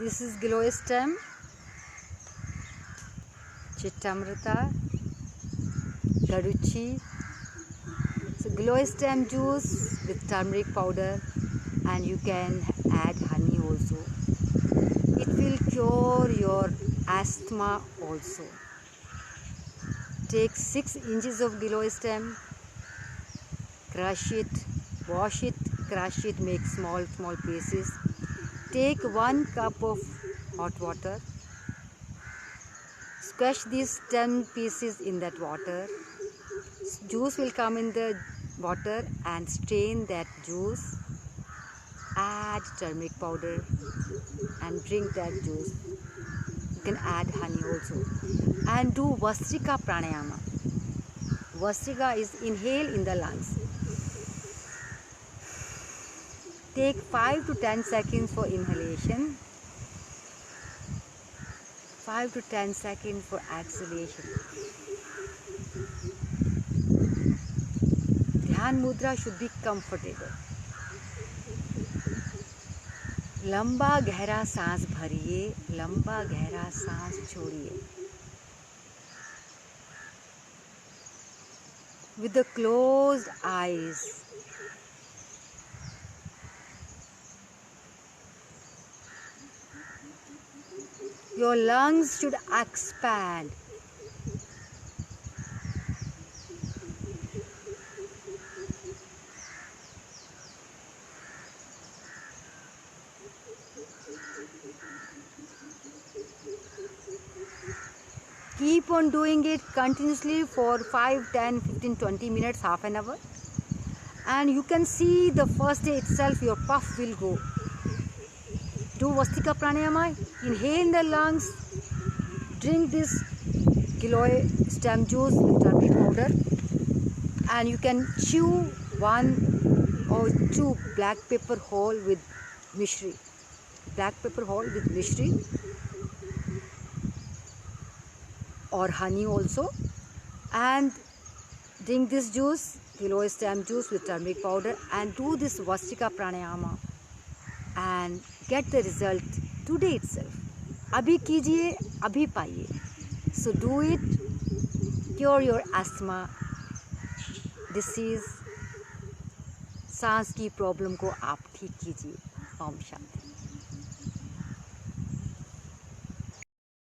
This is Giloy stem, Chittamrita, Gaduchi. So Giloy stem juice with turmeric powder, and you can add honey also. It will cure your asthma also. Take 6 inches of Giloy stem, crush it, wash it, crush it, make small pieces. Take 1 cup of hot water. Squash these 10 pieces in that water. Juice will come in the water, and strain that juice. Add turmeric powder and drink that juice. You can add honey also. And do Vastrika pranayama. Vastrika is inhale in the lungs. Take 5 to 10 seconds for inhalation, 5 to 10 seconds for exhalation. Dhyan mudra should be comfortable. लंबा गहरा सांस भरिए, लंबा गहरा सांस छोड़िए. With the closed eyes, your lungs should expand. Keep on doing it continuously for 5, 10, 15, 20 minutes, half an hour. And you can see the first day itself your puff will go. Do Vastrika pranayama, inhale in the lungs, drink this Giloy stem juice with turmeric powder, and you can chew 1 or 2 black pepper whole with mishri. Black pepper whole with mishri or honey also, and drink this juice, Giloy stem juice with turmeric powder, and do this Vastrika pranayama and get the result today itself. Abhi kijiye, abhi paiye. So do it, cure your asthma disease, सांस की problem को आप ठीक कीजिए. ओम शांति.